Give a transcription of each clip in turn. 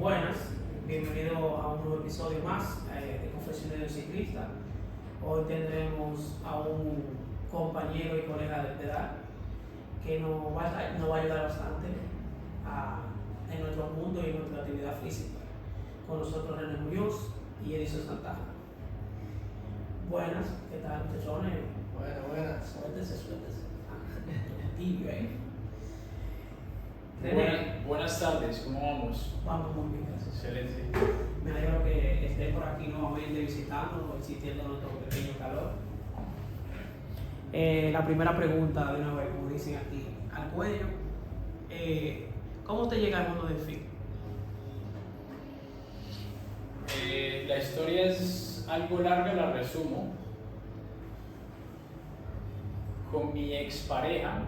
Buenas, bienvenido a un nuevo episodio más de Confesiones de un Ciclista. Hoy tendremos a un compañero y colega de edad que nos va a ayudar bastante en nuestro mundo y en nuestra actividad física. Con nosotros René Muñoz y Edison Santana. Buenas, ¿qué tal, muchachones? Buenas. Suéltese. Tibio, ¿eh? Buenas tardes, ¿cómo vamos? Vamos muy bien, gracias. Excelente. Me alegro que esté por aquí nuevamente visitando, existiendo nuestro pequeño calor. La primera pregunta, de una vez, como dicen aquí, al cuello. ¿Cómo te llega al mundo del fit? La historia es algo larga, la resumo. Con mi expareja,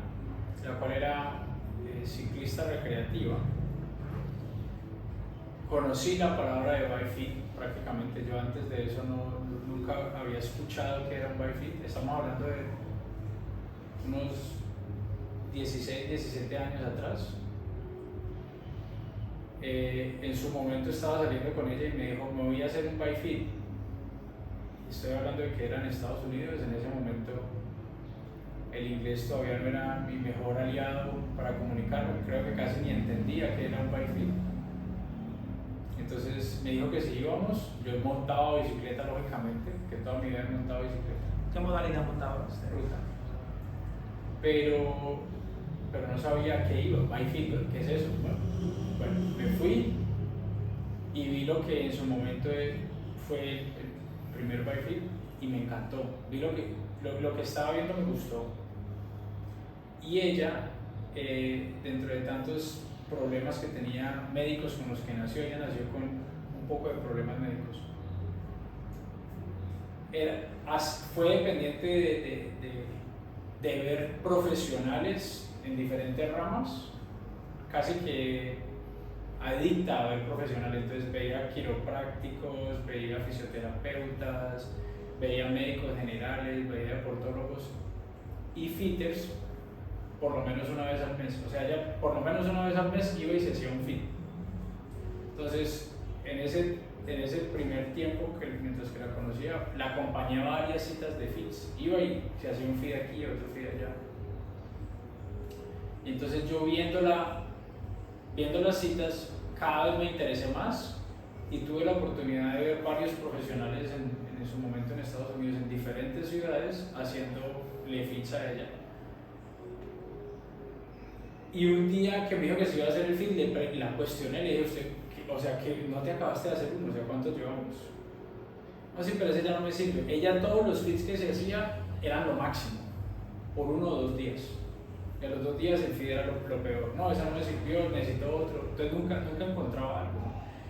la cual era ciclista recreativa, conocí la palabra de bike fit. Prácticamente yo antes de eso nunca había escuchado que era un bike fit. Estamos hablando de unos 16, 17 años atrás. En su momento estaba saliendo con ella y me dijo, me voy a hacer un bike fit. Estoy hablando de que era en Estados Unidos. En ese momento el inglés todavía no era mi mejor aliado para comunicarme, creo que casi ni entendía que era un bike fit. Entonces me dijo que si íbamos, yo he montado bicicleta lógicamente, que toda mi vida he montado bicicleta. ¿Qué modalidad montaba usted? Ruta. Pero no sabía qué iba, bike fit, ¿qué es eso? Bueno, me fui y vi lo que en su momento fue el primer bike fit y me encantó. Vi lo que estaba viendo, me gustó. Y ella, dentro de tantos problemas que tenía médicos con los que nació, ella nació con un poco de problemas médicos. Fue dependiente de ver profesionales en diferentes ramas, casi que adicta a ver profesionales. Entonces veía quiroprácticos, veía fisioterapeutas, veía médicos generales, veía deportólogos y fitters por lo menos una vez al mes. O sea, ella por lo menos una vez al mes iba y se hacía un fit. Entonces, en ese primer tiempo, mientras que la conocía, la acompañé a varias citas de fits. Iba y se hacía un fit aquí, otro fit allá. Y entonces yo viendo las citas, cada vez me interesé más y tuve la oportunidad de ver varios profesionales en su momento en Estados Unidos, en diferentes ciudades, haciéndole fits a ella. Y un día que me dijo que se iba a hacer el fit, la cuestioné, le dije, usted, o sea, que no te acabaste de hacer uno, o sea, ¿cuántos llevamos? No, sí, pero ese ya no me sirve. Ella, todos los fits que se hacía eran lo máximo, por 1 o 2 días. Y a los 2 días el fit era lo peor. No, esa no me sirvió, necesito otro. Entonces nunca encontraba algo.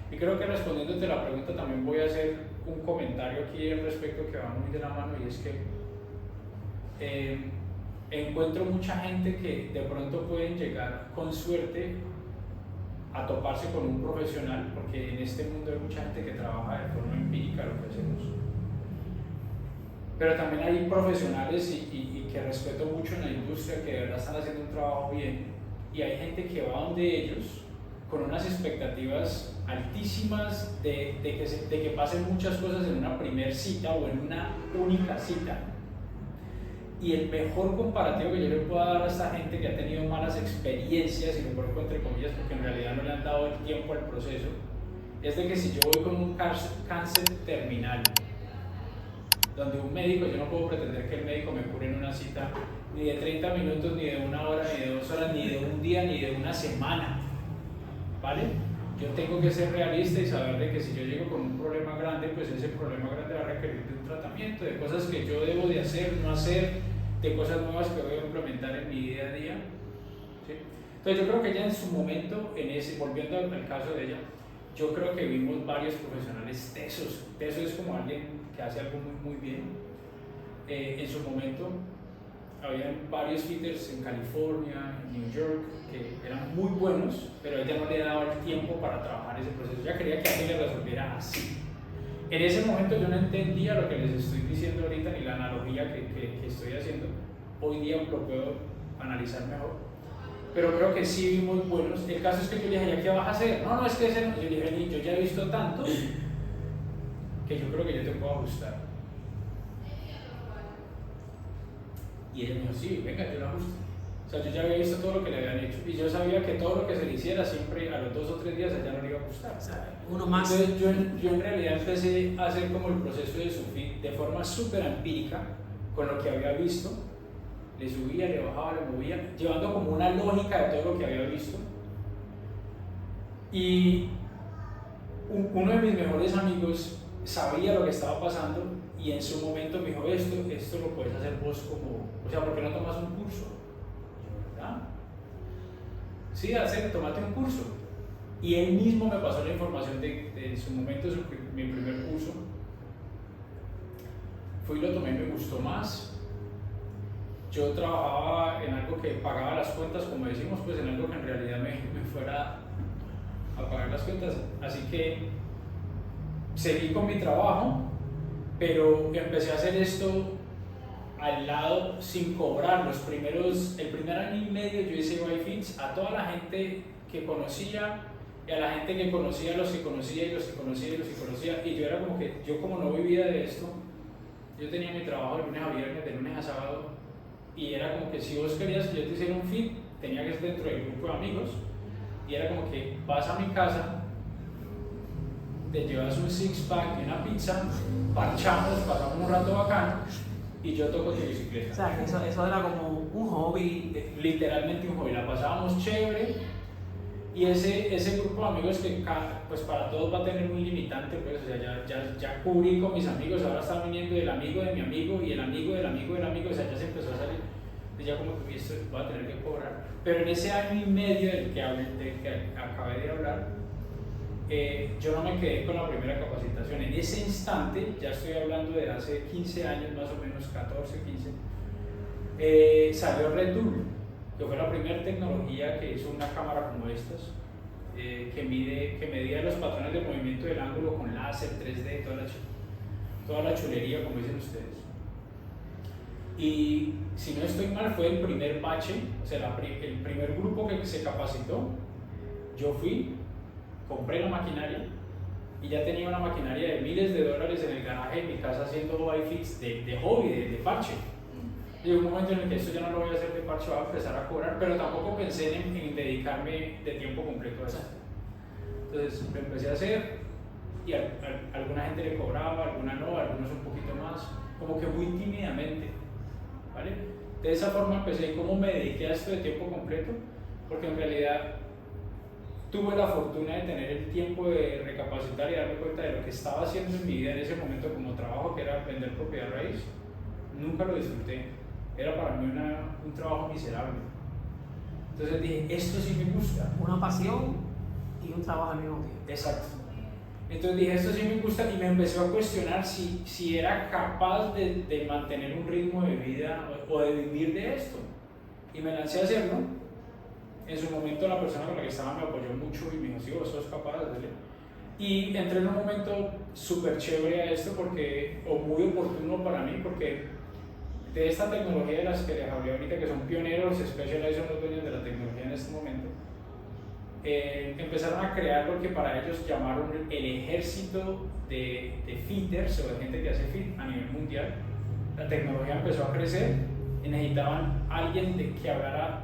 Y creo que respondiéndote la pregunta también voy a hacer un comentario aquí al respecto que va muy de la mano, y es que encuentro mucha gente que de pronto pueden llegar con suerte a toparse con un profesional, porque en este mundo hay mucha gente que trabaja de forma empírica lo que hacemos. Pero también hay profesionales y que respeto mucho en la industria, que de verdad están haciendo un trabajo bien, y hay gente que va donde ellos con unas expectativas altísimas de que pasen muchas cosas en una primer cita o en una única cita. Y el mejor comparativo que yo le puedo dar a esta gente que ha tenido malas experiencias, y lo coloco entre comillas porque en realidad no le han dado el tiempo al proceso, es de que si yo voy con un cáncer terminal, donde un médico, yo no puedo pretender que el médico me cure en una cita ni de 30 minutos, ni de 1 hora, ni de 2 horas, ni de un día, ni de una semana, ¿vale? Yo tengo que ser realista y saber de que si yo llego con un problema grande, pues ese problema grande va a requerir de un tratamiento, de cosas que yo debo de hacer, no hacer, de cosas nuevas que voy a implementar en mi día a día, ¿sí? Entonces yo creo que ella en su momento, volviendo al caso de ella, yo creo que vimos varios profesionales tesos. Teso es como alguien que hace algo muy, muy bien. En su momento había varios fitters en California, en New York, que eran muy buenos, pero ella no le daba el tiempo para trabajar ese proceso. Ella quería que alguien le resolviera así. En ese momento yo no entendía lo que les estoy diciendo ahorita, ni la analogía que estoy haciendo. Hoy día lo puedo analizar mejor. pero creo que sí vimos buenos. El caso es que yo le dije, ¿ya qué vas a hacer? No, es que ese no. Yo le dije, "Ni, yo ya he visto tanto que yo creo que yo te puedo ajustar". Y él me dijo, sí, venga, yo lo ajusto. O sea, yo ya había visto todo lo que le habían hecho y yo sabía que todo lo que se le hiciera siempre a los 2 o 3 días ya no le iba a gustar. O sea, uno más. Entonces yo en realidad empecé a hacer como el proceso de Sufit de forma súper empírica con lo que había visto. Le subía, le bajaba, le movía, llevando como una lógica de todo lo que había visto. Y uno de mis mejores amigos sabía lo que estaba pasando y en su momento me dijo, esto lo puedes hacer vos como, o sea, ¿por qué no tomas un curso? Y yo, ¿verdad? Sí, tómate un curso. Y él mismo me pasó la información de en su momento, mi primer curso. Fui y lo tomé, me gustó más. Yo trabajaba en algo que pagaba las cuentas, como decimos, pues en algo que en realidad me fuera a pagar las cuentas. Así que seguí con mi trabajo, pero empecé a hacer esto al lado sin cobrar. El primer año y medio yo hice YFits a toda la gente que conocía y a la gente que conocía, a los que conocía y los que conocía y los que conocía. Y yo era como que, yo como no vivía de esto, yo tenía mi trabajo de lunes a viernes, de lunes a sábado. Y era como que si vos querías que yo te hiciera un fit, tenía que ser dentro del grupo de amigos. Y era como que vas a mi casa, te llevas un six-pack y una pizza, parchamos, pasamos un rato bacano y yo toco tu bicicleta. O sea, eso era como un hobby. Literalmente un hobby, la pasábamos chévere. Y ese grupo de amigos que pues para todos va a tener un limitante, pues, o sea, ya cubrí con mis amigos, ahora están viniendo el amigo de mi amigo y el amigo del amigo del amigo, o sea, ya se empezó a salir, y ya como que esto voy a tener que cobrar. Pero en ese año y medio del que acabé de hablar, yo no me quedé con la primera capacitación. En ese instante, ya estoy hablando de hace 15 años, más o menos 14, 15, salió Red Bull, que fue la primera tecnología que hizo una cámara como estas, que medía los patrones de movimiento del ángulo con láser, 3D, toda la chulería, como dicen ustedes. Y si no estoy mal, fue el primer bache, o sea, el primer grupo que se capacitó. Yo fui, compré la maquinaria y ya tenía una maquinaria de miles de dólares en el garaje de mi casa haciendo YFits de hobby, de parche. Y hubo un momento en el que esto ya no lo voy a hacer de parche, voy a empezar a cobrar, pero tampoco pensé en dedicarme de tiempo completo a eso. Entonces lo empecé a hacer y alguna gente le cobraba, alguna no, algunos un poquito más, como que muy tímidamente, ¿vale? De esa forma empecé. ¿Cómo me dediqué a esto de tiempo completo? Porque en realidad tuve la fortuna de tener el tiempo de recapacitar y darme cuenta de lo que estaba haciendo en mi vida en ese momento como trabajo, que era vender propiedad raíz. Nunca lo disfruté. Era para mí un trabajo miserable. Entonces dije, esto sí me gusta. Una pasión y un trabajo al mismo tiempo. Exacto. Entonces dije, esto sí me gusta y me empezó a cuestionar si era capaz de mantener un ritmo de vida o de vivir de esto. Y me lancé a hacerlo. En su momento la persona con la que estaba me apoyó mucho y me dijo, sí, vos sos capaz de hacerlo. Y entré en un momento súper chévere a esto o muy oportuno para mí, porque de esta tecnología de las que les hablé ahorita, que son pioneros, Specialized son los dueños de la tecnología en este momento, empezaron a crear lo que para ellos llamaron el ejército de fitters o de gente que hace fit a nivel mundial. La tecnología empezó a crecer y necesitaban alguien que hablara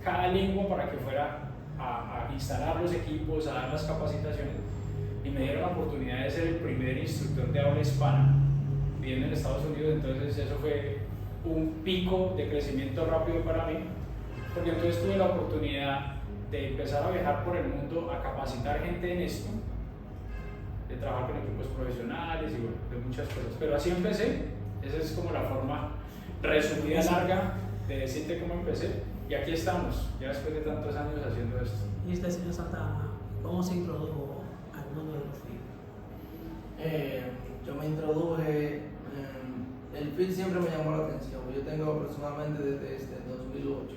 cada lengua para que fuera a instalar los equipos, a dar las capacitaciones, y me dieron la oportunidad de ser el primer instructor de habla hispana viviendo en Estados Unidos. Entonces eso fue un pico de crecimiento rápido para mí, porque entonces tuve la oportunidad de empezar a viajar por el mundo, a capacitar gente en esto, de trabajar con equipos profesionales y bueno, de muchas cosas. Pero así empecé. Esa es como la forma resumida, larga, de decirte cómo empecé. Y aquí estamos, ya después de tantos años haciendo esto. Y usted, señor Santana, ¿cómo se introdujo al mundo de los fit? Yo me introduje, el fit siempre me llamó la atención. Yo tengo aproximadamente desde 2008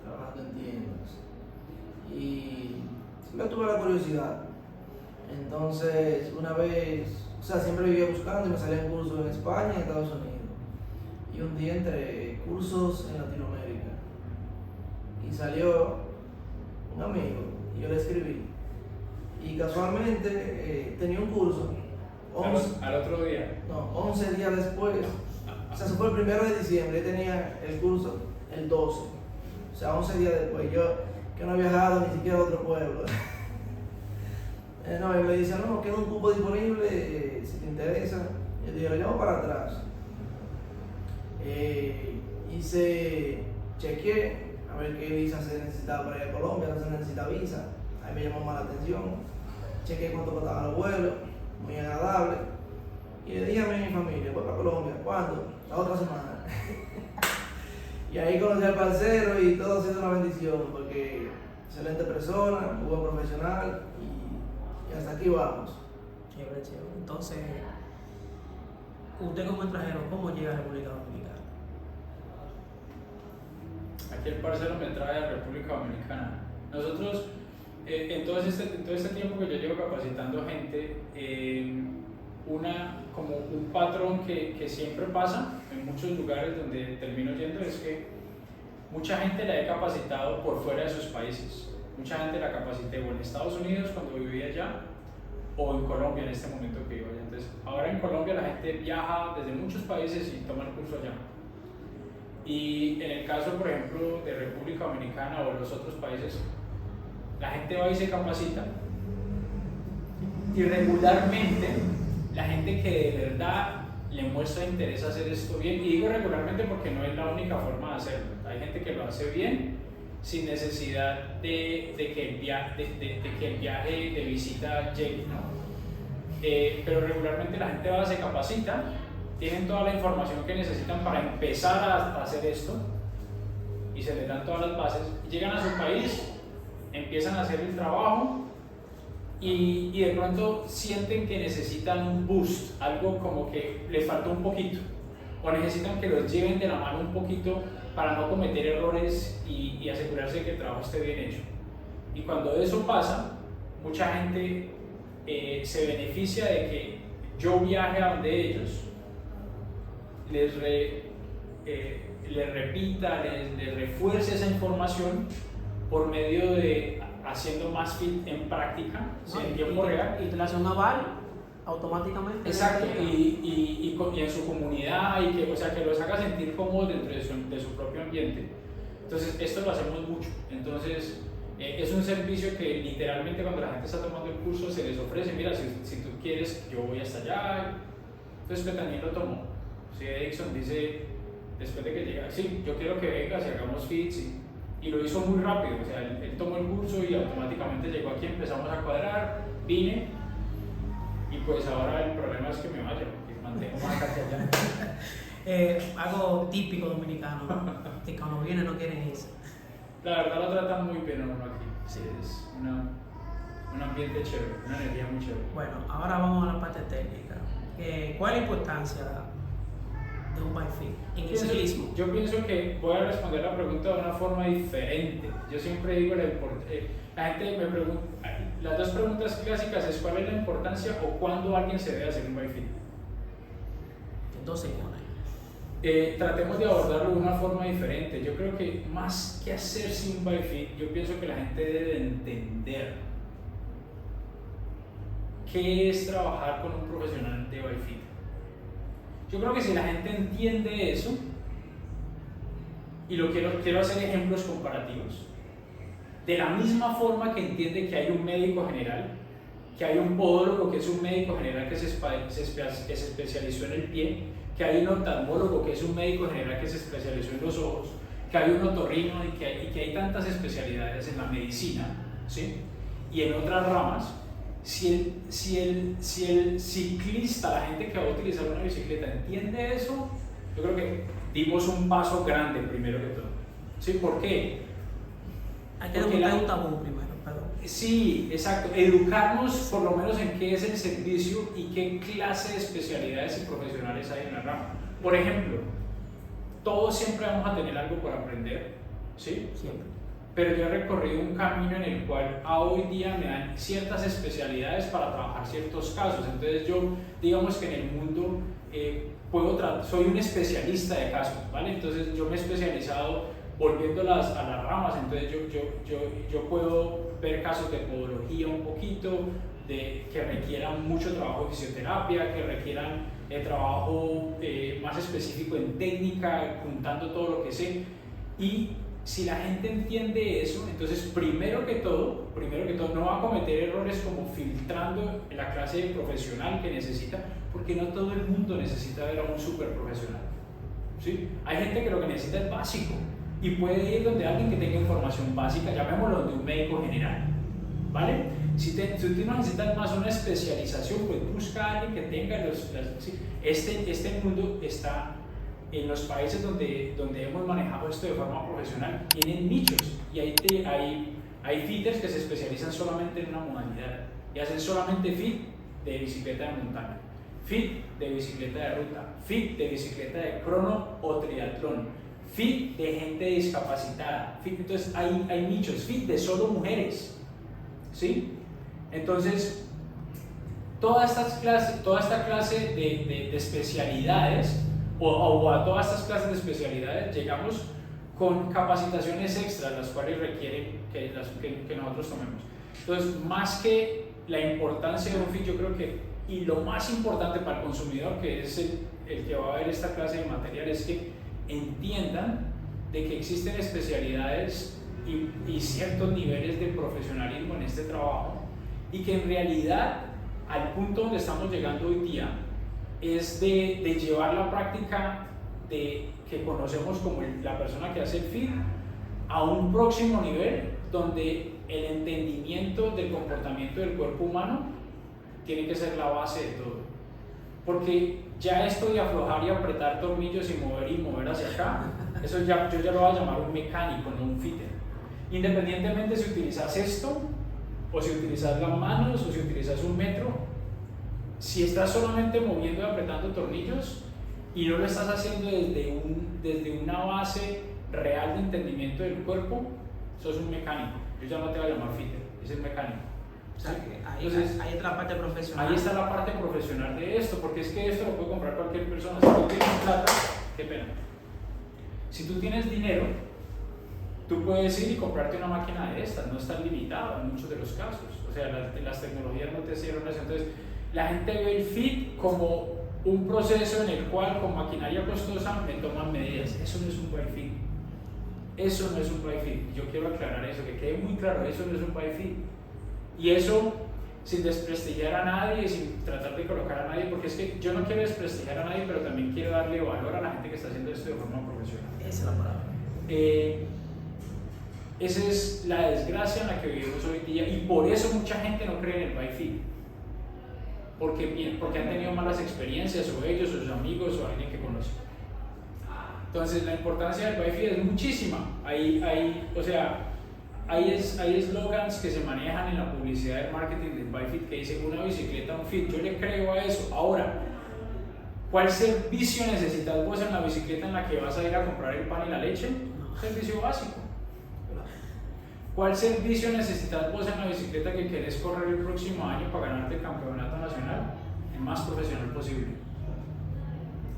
trabajando en tiendas y siempre tuve la curiosidad. Entonces, una vez, o sea, siempre vivía buscando y me salían cursos en España y en Estados Unidos. Y un día entre cursos en Latinoamérica y salió un amigo y yo le escribí. Y casualmente tenía un curso. Al otro día. No, 11 días después. O sea, eso fue el 1 de diciembre. Yo tenía el curso el 12. O sea, 11 días después. Yo que no he viajado ni siquiera a otro pueblo. No, y me dice, no, queda un cupo disponible si te interesa. Yo dije, lo llamo para atrás. Chequeé a ver qué visa se necesitaba para ir a Colombia, no se necesita visa. Ahí me llamó más la atención. Chequeé cuánto costaban los vuelos, muy agradable. Y le dije a mi familia, voy para Colombia, ¿cuándo? La otra semana. Y ahí conocí al parcero y todo ha sido una bendición, porque excelente persona, muy buen profesional y hasta aquí vamos. Chévere, chévere. Entonces, usted como extranjero, ¿cómo llega a República Dominicana? Aquí el parcero me trae a República Dominicana. Nosotros, en todo este tiempo que yo llevo capacitando gente, como un patrón que siempre pasa en muchos lugares donde termino yendo es que mucha gente la he capacitado por fuera de sus países. Mucha gente la capacité o en Estados Unidos cuando vivía allá o en Colombia en este momento que vivo allá. Entonces, ahora en Colombia la gente viaja desde muchos países y toma el curso allá. Y en el caso, por ejemplo, de República Dominicana o los otros países, la gente va y se capacita y regularmente la gente que de verdad le muestra interés a hacer esto bien, y digo regularmente porque no es la única forma de hacerlo, hay gente que lo hace bien sin necesidad de que el viaje de visita llegue, ¿no? Pero regularmente la gente va, se capacita, tienen toda la información que necesitan para empezar a hacer esto y se les dan todas las bases, llegan a su país, empiezan a hacer el trabajo y de pronto sienten que necesitan un boost, algo como que les falta un poquito, o necesitan que los lleven de la mano un poquito para no cometer errores y asegurarse que el trabajo esté bien hecho. Y cuando eso pasa, mucha gente se beneficia de que yo viaje a donde ellos, les repita, les refuerce esa información por medio de haciendo más fit en práctica, ¿sí? En tiempo real. Y te le hace un aval automáticamente. Exacto, y en su comunidad, y que, o sea, que los haga sentir cómodos dentro de su propio ambiente. Entonces, esto lo hacemos mucho. Entonces, es un servicio que literalmente cuando la gente está tomando el curso se les ofrece, mira, si tú quieres, yo voy hasta allá. Entonces, que también lo tomó. Si Edison dice, después de que llega, sí, yo quiero que vengas y hagamos fits, y lo hizo muy rápido, o sea, él tomó el curso y automáticamente llegó aquí, empezamos a cuadrar, vine, y pues ahora el problema es que me vaya, porque mantengo más casi allá. Algo típico dominicano, ¿no? Que cuando viene no quieren irse. La verdad lo tratan muy bien a uno aquí, sí, es un ambiente chévere, una energía muy chévere. Bueno, ahora vamos a la parte técnica. ¿Cuál es la importancia de un bike fit en el ciclismo? Yo pienso que voy a responder la pregunta de una forma diferente. Yo siempre digo, la gente me pregunta, las dos preguntas clásicas es cuál es la importancia o cuándo alguien se debe hacer un bike fit. Entonces, bueno, tratemos de abordarlo de una forma diferente. Yo creo que más que hacerse un bike fit, yo pienso que la gente debe entender qué es trabajar con un profesional de bike fit. Yo creo que si la gente entiende eso, y quiero hacer ejemplos comparativos, de la misma forma que entiende que hay un médico general, que hay un podólogo que es un médico general que se especializó en el pie, que hay un oftalmólogo que es un médico general que se especializó en los ojos, que hay un otorrino y que hay tantas especialidades en la medicina, ¿sí? Y en otras ramas. Si el ciclista, la gente que va a utilizar una bicicleta, entiende eso, yo creo que dimos un paso grande primero que todo. ¿Sí? ¿Por qué? Hay que educar un tabú primero, perdón. Sí, exacto. Educarnos por lo menos en qué es el servicio y qué clase de especialidades y profesionales hay en la rama. Por ejemplo, todos siempre vamos a tener algo por aprender, ¿sí? Siempre. Pero yo he recorrido un camino en el cual a hoy día me dan ciertas especialidades para trabajar ciertos casos. Entonces yo, digamos que en el mundo soy un especialista de casos, ¿vale? Entonces yo me he especializado volviendo a las ramas, entonces yo puedo ver casos de podología un poquito, que requieran mucho trabajo de fisioterapia, que requieran trabajo más específico en técnica, juntando todo lo que sé. Y si la gente entiende eso, entonces primero que todo, no va a cometer errores como filtrando la clase profesional que necesita, porque no todo el mundo necesita ver a un super profesional. ¿Sí? Hay gente que lo que necesita es básico y puede ir donde alguien que tenga información básica, llamémoslo de un médico general, ¿vale? Si tú necesitas más una especialización, pues busca a alguien que tenga ¿sí? Este mundo está en los países donde hemos manejado esto de forma profesional, tienen nichos y hay fitters que se especializan solamente en una modalidad y hacen solamente fit de bicicleta de montaña, fit de bicicleta de ruta, fit de bicicleta de crono o triatlón, fit de gente discapacitada, fit, entonces hay nichos, fit de solo mujeres, ¿sí? Entonces toda esta clase de especialidades o a todas estas clases de especialidades llegamos con capacitaciones extras, las cuales requieren que nosotros tomemos. Entonces, más que la importancia de un fit, yo creo que, y lo más importante para el consumidor, que es el que va a ver esta clase de material, es que entiendan de que existen especialidades y ciertos niveles de profesionalismo en este trabajo, y que en realidad, al punto donde estamos llegando hoy día, es de llevar la práctica que conocemos como la persona que hace el fit a un próximo nivel donde el entendimiento del comportamiento del cuerpo humano tiene que ser la base de todo, porque ya esto de aflojar y apretar tornillos y mover hacia acá, eso yo ya lo voy a llamar un mecánico, no un fitter. Independientemente si utilizas esto o si utilizas las manos o si utilizas un metro, si estás solamente moviendo y apretando tornillos y no lo estás haciendo desde una base real de entendimiento del cuerpo, sos un mecánico. Yo ya no te voy a llamar fitter, es el mecánico. O sea, que Entonces, ahí está la parte profesional. Ahí está la parte profesional de esto, porque es que esto lo puede comprar cualquier persona. Si tú tienes plata, qué pena. Si tú tienes dinero, tú puedes ir y comprarte una máquina de estas, no estás limitado en muchos de los casos. O sea, las tecnologías no te cierran eso. Entonces, la gente ve el fit como un proceso en el cual con maquinaria costosa me toman medidas. Eso no es un bike fit. Eso no es un bike fit. Yo quiero aclarar eso, que quede muy claro, eso no es un bike fit. Y eso sin desprestigiar a nadie, sin tratar de colocar a nadie, porque es que yo no quiero desprestigiar a nadie, pero también quiero darle valor a la gente que está haciendo esto de forma profesional. Esa es la palabra. Esa es la desgracia en la que vivimos hoy día, y por eso mucha gente no cree en el bike fit. Porque han tenido malas experiencias, o ellos, o sus amigos, o alguien que conoce. Entonces, la importancia del bike fit es muchísima. Hay eslogans que se manejan en la publicidad del marketing del bike fit que dicen una bicicleta, un fit. Yo le creo a eso. Ahora, ¿cuál servicio necesitas vos en la bicicleta en la que vas a ir a comprar el pan y la leche? Un servicio básico. ¿Cuál servicio necesitas vos en la bicicleta que querés correr el próximo año para ganarte el campeonato nacional? El más profesional posible.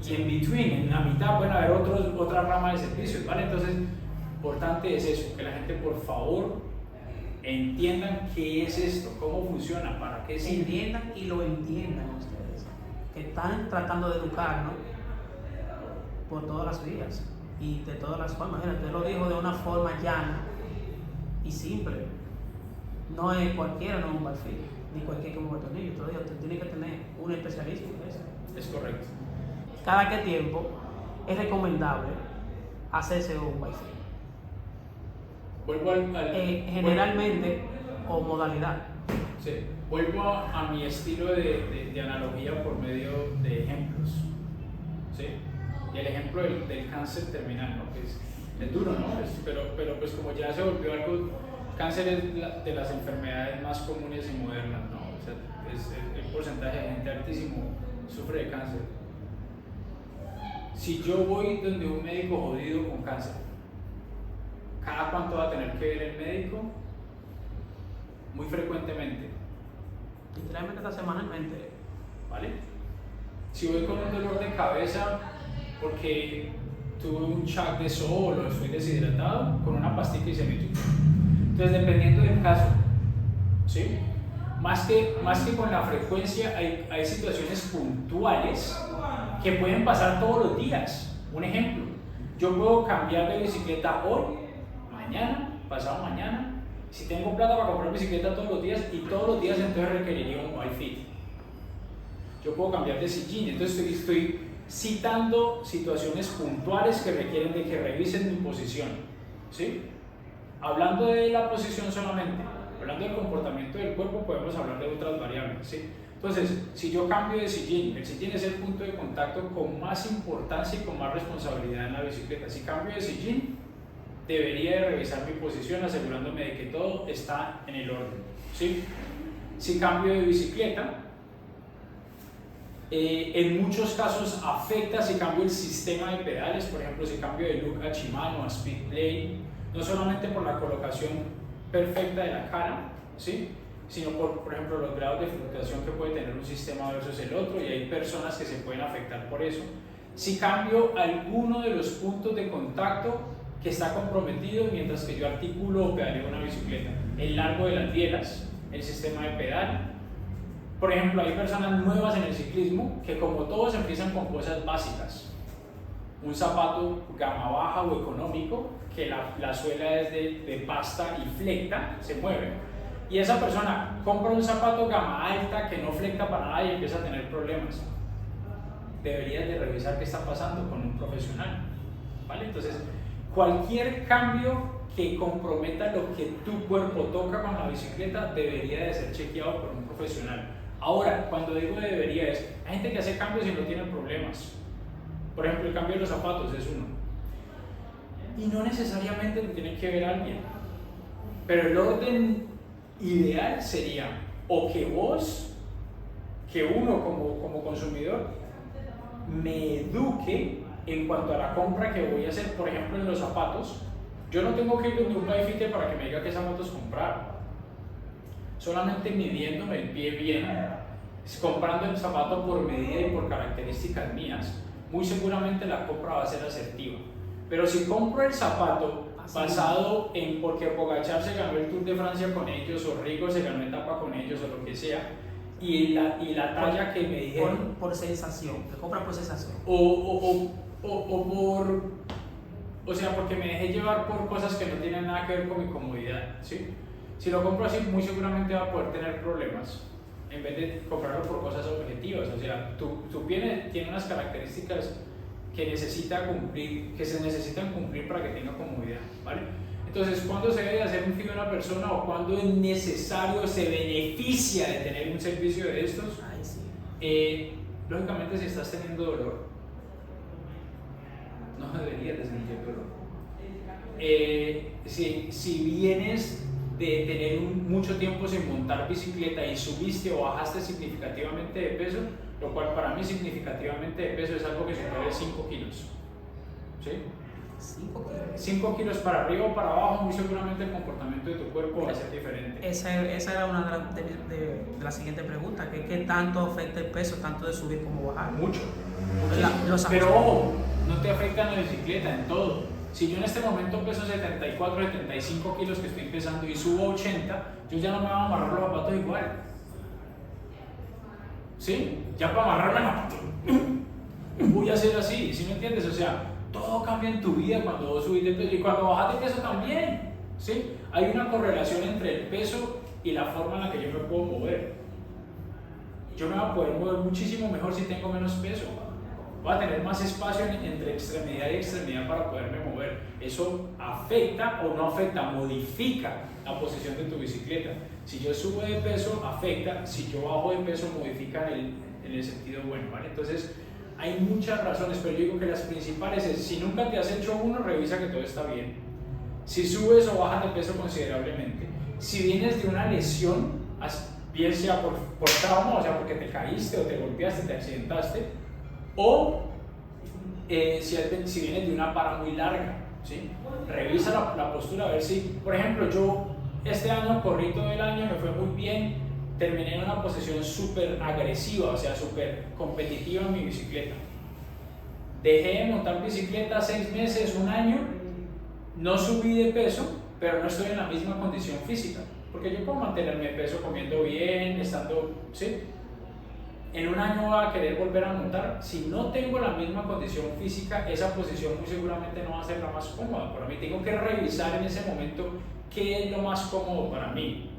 Y en between, en la mitad, pueden haber otra rama de servicios, ¿vale? Entonces, importante es eso, que la gente por favor entiendan qué es esto, cómo funciona, para qué sirve. Entiendan y lo entiendan ustedes, que están tratando de educarnos por todas las vías y de todas las formas. Mira, usted lo dijo de una forma llana y simple. No es cualquiera, no es un bike fit, ni cualquier que mueva tornillo. Usted tiene que tener un especialismo en eso. Es correcto. ¿Cada qué tiempo es recomendable hacerse un bike fit? Vuelvo generalmente o modalidad. Sí, vuelvo a mi estilo de analogía por medio de ejemplos. ¿Sí? Y el ejemplo del cáncer terminal, ¿no? Que es duro, ¿no? Pero pues como ya se volvió algo, cáncer es de las enfermedades más comunes y modernas, ¿no? O sea, el porcentaje de gente altísimo sufre de cáncer. Si yo voy donde un médico jodido con cáncer, ¿cada cuánto va a tener que ver el médico? Muy frecuentemente. Literalmente hasta semanalmente. ¿Vale? Si voy con un dolor de cabeza porque tuve un shock de sol o estoy deshidratado, con una pastilla y se me quitó. Entonces, dependiendo del caso, ¿sí? Más que con la frecuencia, hay situaciones puntuales que pueden pasar todos los días. Un ejemplo, yo puedo cambiar de bicicleta hoy, mañana, pasado mañana. Si tengo plata para comprar bicicleta todos los días, y todos los días entonces requeriría un mobile fit. Yo puedo cambiar de sillín, entonces estoy citando situaciones puntuales que requieren de que revisen mi posición, ¿sí? Hablando de la posición solamente, hablando del comportamiento del cuerpo, podemos hablar de otras variables, ¿sí? Entonces, si yo cambio de sillín, el sillín es el punto de contacto con más importancia y con más responsabilidad en la bicicleta. Si cambio de sillín, debería de revisar mi posición asegurándome de que todo está en el orden, ¿sí? Si cambio de bicicleta, en muchos casos afecta si cambio el sistema de pedales, por ejemplo, si cambio de look a Shimano, a Speedplay, no solamente por la colocación perfecta de la cara, ¿sí? Sino por ejemplo, los grados de fluctuación que puede tener un sistema versus el otro, y hay personas que se pueden afectar por eso. Si cambio alguno de los puntos de contacto que está comprometido mientras que yo articulo o pedaleo una bicicleta, el largo de las bielas, el sistema de pedal. Por ejemplo, hay personas nuevas en el ciclismo que, como todos, empiezan con cosas básicas. Un zapato gama baja o económico, que la suela es de pasta y flecta, se mueve. Y esa persona compra un zapato gama alta que no flecta para nada y empieza a tener problemas. Deberías de revisar qué está pasando con un profesional, ¿vale? Entonces, cualquier cambio que comprometa lo que tu cuerpo toca con la bicicleta debería de ser chequeado por un profesional. Ahora, cuando digo debería, hay gente que hace cambios y no tiene problemas. Por ejemplo, el cambio de los zapatos es uno. Y no necesariamente lo tiene que ver alguien. Pero el orden ideal sería o que vos, que uno como consumidor, me eduque en cuanto a la compra que voy a hacer. Por ejemplo, en los zapatos, yo no tengo que ir donde un bikefitter para que me diga qué zapatos comprar. Solamente midiéndome el pie bien, comprando el zapato por medida y por características mías, muy seguramente la compra va a ser asertiva. Pero si compro el zapato basado en porque Pogačar se ganó el Tour de Francia con ellos, o Rigo se ganó etapa con ellos, o lo que sea, y la talla que me dijeron por sensación, te compras por sensación, o sea, porque me dejé llevar por cosas que no tienen nada que ver con mi comodidad, ¿sí? Si lo compro así, muy seguramente va a poder tener problemas en vez de comprarlo por cosas objetivas. O sea, tu pie tiene unas características que se necesitan cumplir para que tenga comodidad, ¿vale? Entonces, ¿cuándo se debe hacer un fee de una persona o cuándo es necesario, se beneficia de tener un servicio de estos? Ay, sí. Lógicamente, si estás teniendo dolor, no deberías de sentir dolor. Si vienes de tener mucho tiempo sin montar bicicleta y subiste o bajaste significativamente de peso, lo cual para mí significativamente de peso es algo que supera 5 kilos, ¿sí? 5 kilos. 5 kilos para arriba o para abajo, muy seguramente el comportamiento de tu cuerpo va a ser diferente. Esa era una de las siguientes preguntas, ¿qué tanto afecta el peso, tanto de subir como bajar? Mucho. Pero ojo, no te afecta en la bicicleta, en todo. Si yo en este momento peso 74, 75 kilos que estoy pesando y subo 80, yo ya no me voy a amarrar los zapatos igual. ¿Sí? Ya para amarrarme los zapatos voy a hacer así, ¿sí me entiendes? O sea, todo cambia en tu vida cuando vos subís de peso y cuando bajas de peso también, ¿sí? Hay una correlación entre el peso y la forma en la que yo me puedo mover. Yo me voy a poder mover muchísimo mejor si tengo menos peso. Voy a tener más espacio entre extremidad y extremidad para poderme mover. Eso afecta o no afecta, modifica la posición de tu bicicleta. Si yo subo de peso, afecta. Si yo bajo de peso, modifica en el sentido bueno, ¿vale? Entonces, hay muchas razones, pero yo digo que las principales es, si nunca te has hecho uno, revisa que todo está bien. Si subes o bajas de peso considerablemente. Si vienes de una lesión, bien sea por trauma, o sea, porque te caíste o te golpeaste, te accidentaste, o si vienes de una para muy larga, ¿sí? Revisa la postura, a ver si, por ejemplo, yo este año corrí todo el año, me fue muy bien, terminé en una posición súper agresiva, o sea, súper competitiva en mi bicicleta. dejé de montar bicicleta 6 meses, un año, no subí de peso, pero no estoy en la misma condición física, porque yo puedo mantenerme de peso comiendo bien, estando, ¿sí? En un año voy a querer volver a montar. Si no tengo la misma condición física, esa posición muy seguramente no va a ser la más cómoda para mí. Tengo que revisar en ese momento qué es lo más cómodo para mí.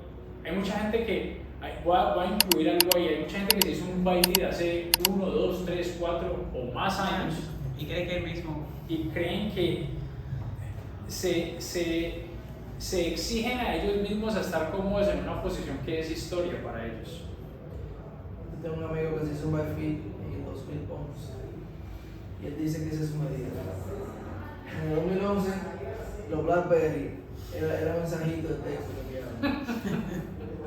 Hay mucha gente que, voy a incluir algo ahí, hay mucha gente que se hizo un baile de hace 1, 2, 3, 4 o más años y cree que es el mismo. Y creen que se exigen a ellos mismos a estar cómodos en una posición que es historia para ellos. Tengo un amigo que se hizo un MyFit en 2011 y él dice que esa es su medida. En el 2011, los BlackBerry era mensajito de texto que enviaban.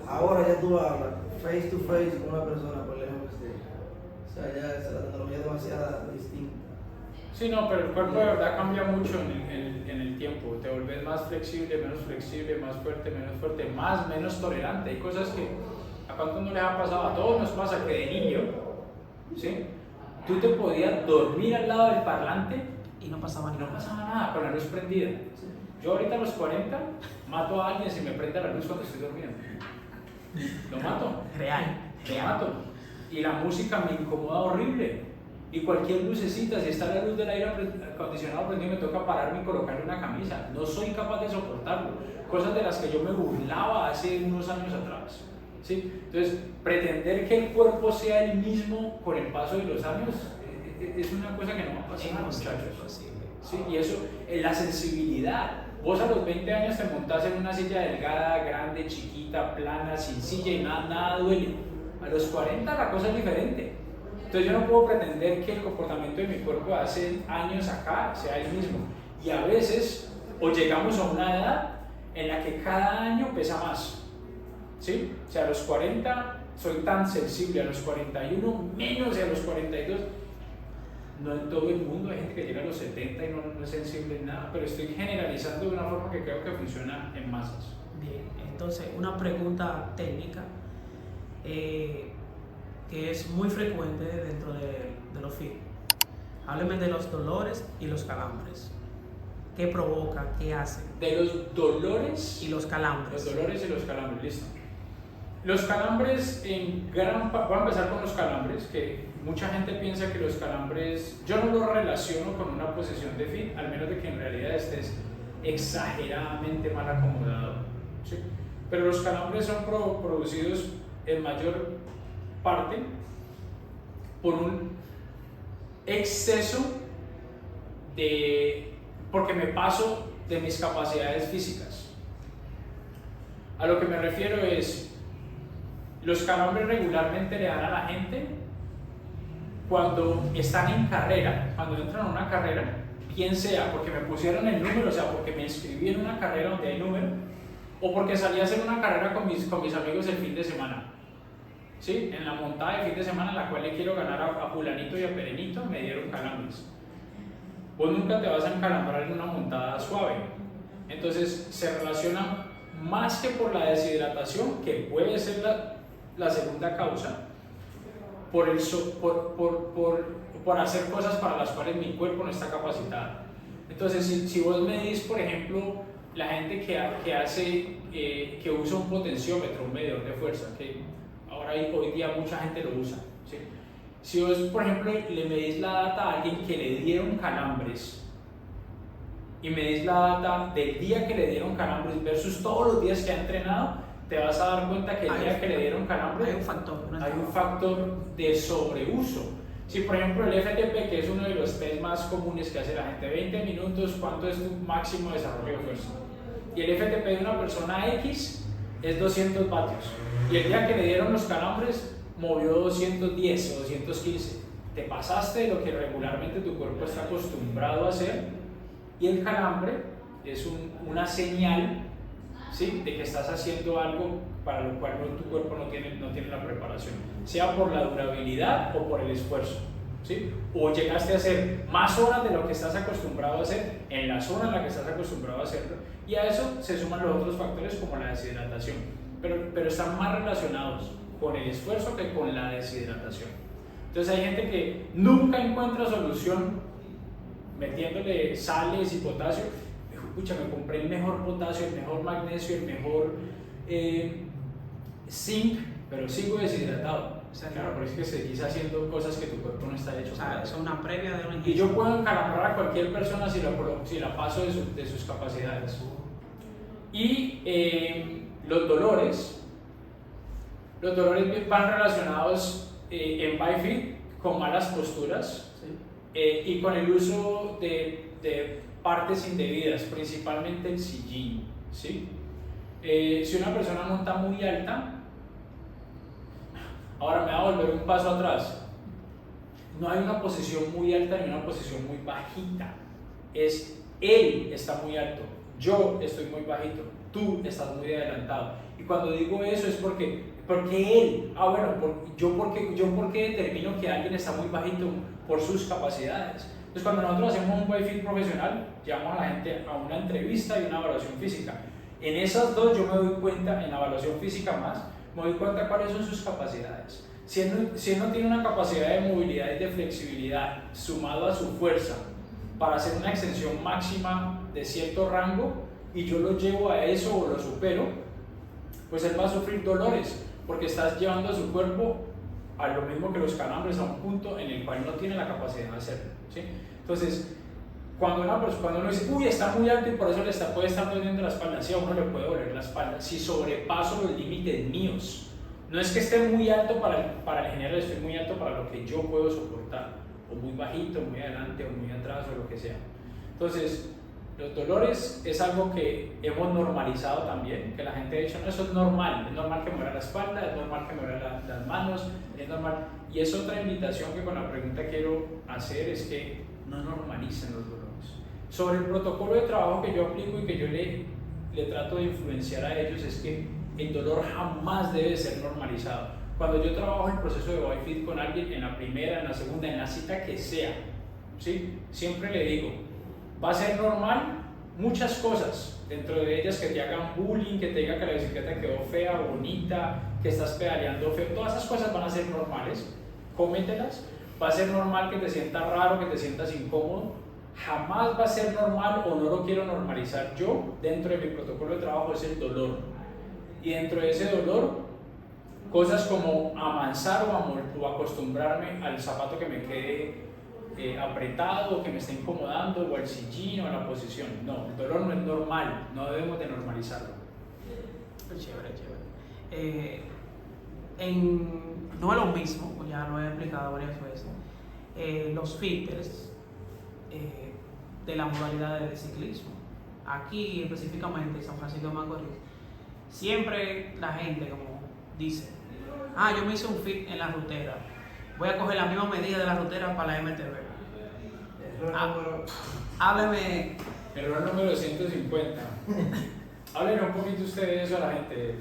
Ahora ya tú hablas face to face con una persona por lejos que esté. O sea, ya la tecnología es demasiado distinta. Sí, no, pero el cuerpo de verdad cambia mucho en el tiempo. Te vuelves más flexible, más fuerte, menos tolerante. Hay cosas que a cuántos no les ha pasado, a todos nos pasa que de niño, ¿sí? Tú te podías dormir al lado del parlante y no pasaba nada con la luz prendida. Yo ahorita a los 40 mato a alguien si me prende la luz cuando estoy durmiendo. Lo mato. Real. Lo mato. Y la música me incomoda horrible. Y cualquier lucecita, si está la luz del aire acondicionado prendido, me toca pararme y colocarle una camisa. No soy capaz de soportarlo. Cosas de las que yo me burlaba hace unos años atrás. ¿Sí? Entonces, pretender que el cuerpo sea el mismo con el paso de los años es una cosa que no va a pasar, muchachos. ¿Sí? Y eso, la sensibilidad. Vos a los 20 años te montás en una silla delgada, grande, chiquita, plana, sin silla y nada duele. A los 40 la cosa es diferente. Entonces yo no puedo pretender que el comportamiento de mi cuerpo de hace años acá sea el mismo. Y a veces, o llegamos a una edad en la que cada año pesa más. ¿Sí? O sea, a los 40 soy tan sensible, a los 41 menos, y a los 42. No en todo el mundo, hay gente que llega a los 70 y no es sensible en nada, pero estoy generalizando de una forma que creo que funciona en masas. Bien, entonces una pregunta técnica que es muy frecuente dentro de los fit. Hábleme de los dolores y los calambres. ¿Qué provoca? ¿Qué hace? De los dolores y los calambres. Los dolores y los calambres, listo. Los calambres, voy a empezar con los calambres, que mucha gente piensa que los calambres, yo no los relaciono con una posición de fit, al menos de que en realidad estés exageradamente mal acomodado, ¿sí? Pero los calambres son producidos en mayor parte por un exceso porque me paso de mis capacidades físicas. A lo que me refiero es, los calambres regularmente le dan a la gente cuando están en carrera, cuando entran a una carrera, bien sea porque me pusieron el número, o sea, porque me inscribí en una carrera donde hay número, o porque salí a hacer una carrera con mis amigos el fin de semana. ¿Sí? En la montada de fin de semana en la cual le quiero ganar a fulanito y a perenito, me dieron calambres. Vos nunca te vas a encalambrar en una montada suave. Entonces se relaciona más que por la deshidratación, que puede ser la segunda causa, por hacer cosas para las cuales mi cuerpo no está capacitado. Entonces, si vos medís, por ejemplo, la gente que usa un potenciómetro, un medidor de fuerza, que ahora hoy día mucha gente lo usa, ¿sí? Si vos, por ejemplo, le medís la data a alguien que le dieron calambres y medís la data del día que le dieron calambres versus todos los días que ha entrenado, te vas a dar cuenta que el día que le dieron calambres hay un factor de sobreuso. Si por ejemplo el FTP, que es uno de los test más comunes que hace la gente, 20 minutos, ¿cuánto es tu máximo desarrollo de fuerza? Y el FTP de una persona X es 200 vatios. Y el día que le dieron los calambres, movió 210 o 215. Te pasaste de lo que regularmente tu cuerpo está acostumbrado a hacer. Y el calambre es una señal, ¿sí?, de que estás haciendo algo para lo cual tu cuerpo no tiene la preparación, sea por la durabilidad o por el esfuerzo, ¿sí? O llegaste a hacer más horas de lo que estás acostumbrado a hacer en la zona en la que estás acostumbrado a hacerlo, y a eso se suman los otros factores como la deshidratación, pero están más relacionados con el esfuerzo que con la deshidratación. Entonces hay gente que nunca encuentra solución metiéndole sales y potasio. Pucha, me compré el mejor potasio, el mejor magnesio, el mejor zinc, pero sigo deshidratado. O sea, claro, por eso es que seguís haciendo cosas que tu cuerpo no está hecho para. Eso es una previa de una Y yo puedo encalamar a cualquier persona si la paso de sus capacidades. Y los dolores van relacionados en BioFit con malas posturas, ¿sí? y con el uso de partes indebidas, principalmente el sillín, ¿sí? Si una persona monta muy alta, ahora me va a volver un paso atrás. No hay una posición muy alta ni una posición muy bajita. Él está muy alto, yo estoy muy bajito, tú estás muy adelantado. Y cuando digo eso es porque él, yo porque determino que alguien está muy bajito por sus capacidades. Entonces cuando nosotros hacemos un BioFit profesional, llevamos a la gente a una entrevista y una evaluación física. En esas dos yo me doy cuenta, en la evaluación física más, me doy cuenta cuáles son sus capacidades. Si él no tiene una capacidad de movilidad y de flexibilidad sumado a su fuerza para hacer una extensión máxima de cierto rango y yo lo llevo a eso o lo supero, pues él va a sufrir dolores porque estás llevando a su cuerpo a lo mismo que los calambres, a un punto en el cual no tiene la capacidad de hacerlo, ¿sí? Entonces, cuando uno dice, uy, está muy alto y por eso puede estar doliendo la espalda, sí, a uno le puede doler la espalda si sobrepaso los límites míos. No es que esté muy alto para el general, estoy muy alto para lo que yo puedo soportar, o muy bajito, muy adelante, o muy atrás, o lo que sea. Entonces, los dolores es algo que hemos normalizado también, que la gente ha dicho, no, eso es normal que me duela la espalda, es normal que me duela las manos, es normal. Y es otra invitación que con la pregunta quiero hacer, es que no normalicen los dolores. Sobre el protocolo de trabajo que yo aplico y que yo le trato de influenciar a ellos, es que el dolor jamás debe ser normalizado. Cuando yo trabajo el proceso de BioFit con alguien, en la primera, en la segunda, en la cita que sea, ¿sí? Siempre le digo, va a ser normal muchas cosas, dentro de ellas que te hagan bullying, que te diga que la bicicleta quedó fea, bonita, que estás pedaleando feo, todas esas cosas van a ser normales, cómetelas. Va a ser normal que te sientas raro, que te sientas incómodo, jamás va a ser normal, o no lo quiero normalizar yo, dentro de mi protocolo de trabajo es el dolor. Y dentro de ese dolor, cosas como amansar o acostumbrarme al zapato que me quede apretado, o que me esté incomodando, o al sillín, o a la posición. No, el dolor no es normal, no debemos de normalizarlo. Chévere. No es lo mismo, pues ya lo he explicado varias veces, los fitters de la modalidad de ciclismo. Aquí específicamente en San Francisco de Macorís, siempre la gente como dice, yo me hice un fit en la rutera, voy a coger la misma medida de la rutera para la MTB. Hábleme. Error número 150. Háblenle un poquito ustedes de eso a la gente.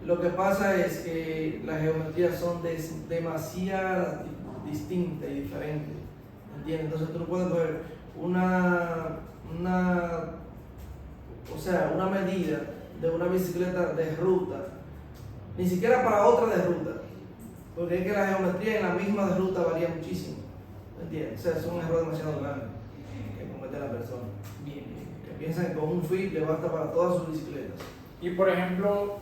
Lo que pasa es que las geometrías son demasiado distintas y diferentes, ¿entiendes? Entonces tú no puedes coger una medida de una bicicleta de ruta, ni siquiera para otra de ruta, porque es que la geometría en la misma de ruta varía muchísimo, ¿entiendes? O sea, es un error demasiado grande que comete la persona. Bien. Que piensan que con un fit le basta para todas sus bicicletas. Y por ejemplo,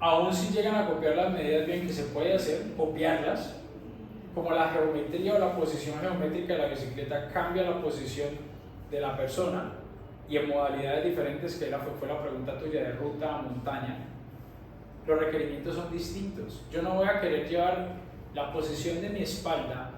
aún si llegan a copiar las medidas bien, que se puede hacer, copiarlas, como la geometría o la posición geométrica de la bicicleta cambia la posición de la persona, y en modalidades diferentes, que fue la pregunta tuya, de ruta a montaña, los requerimientos son distintos. Yo no voy a querer llevar la posición de mi espalda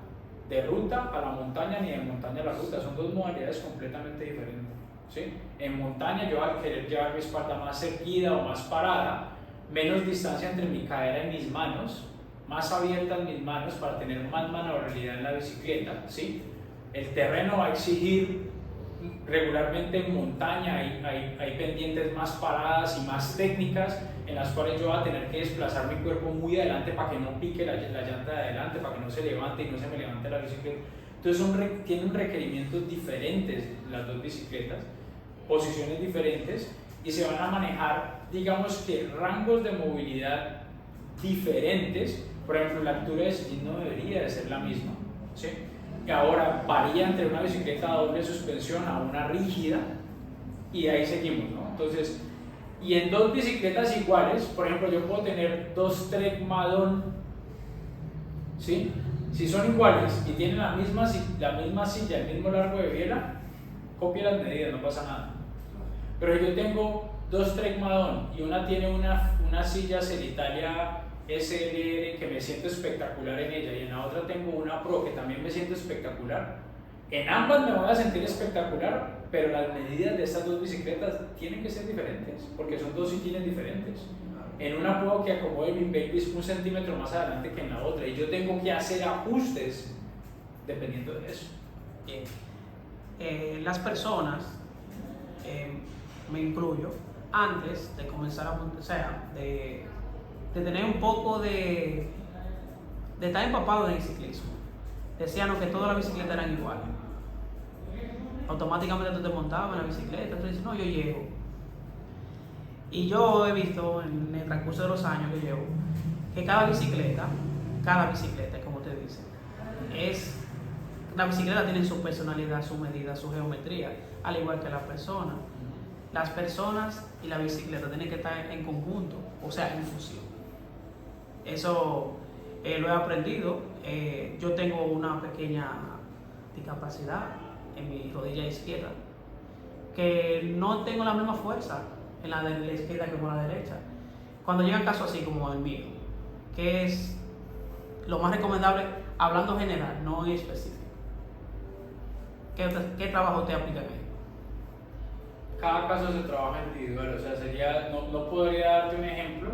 de ruta a la montaña, ni de montaña a la ruta, son dos modalidades completamente diferentes, ¿sí? En montaña yo voy a querer llevar mi espalda más erguida o más parada, menos distancia entre mi cadera y mis manos, más abiertas mis manos para tener más maniobrabilidad en la bicicleta, ¿sí? El terreno va a exigir regularmente en montaña, hay pendientes más paradas y más técnicas, en las cuales yo voy a tener que desplazar mi cuerpo muy adelante para que no pique la llanta de adelante, para que no se levante y no se me levante la bicicleta. Entonces tienen requerimientos diferentes las dos bicicletas, posiciones diferentes, y se van a manejar, digamos que rangos de movilidad diferentes. Por ejemplo, la altura de sillín no debería de ser la misma, ¿sí? y ahora varía entre una bicicleta a doble suspensión a una rígida, y ahí seguimos, ¿no? Entonces, y en dos bicicletas iguales, por ejemplo, yo puedo tener dos Trek Madon, ¿sí? Si son iguales y tienen la misma silla, el mismo largo de biela, copia las medidas, no pasa nada. Pero si yo tengo dos Trek Madon y una tiene una silla Celitalia SLR que me siento espectacular en ella, y en la otra tengo una Pro que también me siento espectacular, en ambas me voy a sentir espectacular, pero las medidas de estas dos bicicletas tienen que ser diferentes, porque son dos sillines diferentes. En una puedo que acomode mi pelvis 1 centímetro más adelante que en la otra, y yo tengo que hacer ajustes dependiendo de eso. Bien. Las personas, me incluyo, antes de comenzar a montar, o sea, de tener un poco de estar empapado en el ciclismo, decían que todas las bicicletas eran iguales. Automáticamente tú te montabas en la bicicleta, tú dices, no, yo llego. Y yo he visto en el transcurso de los años que llevo, que cada bicicleta, como te dicen, la bicicleta tiene su personalidad, su medida, su geometría, al igual que las personas. Las personas y la bicicleta tienen que estar en conjunto, o sea, en fusión. Eso lo he aprendido. Yo tengo una pequeña discapacidad en mi rodilla izquierda, que no tengo la misma fuerza en la de la izquierda que con la derecha. Cuando llegan casos así como el mío, que es lo más recomendable, hablando general, no en específico. ¿Qué trabajo te aplica ahí? Cada caso se trabaja individual, o sea, no podría darte un ejemplo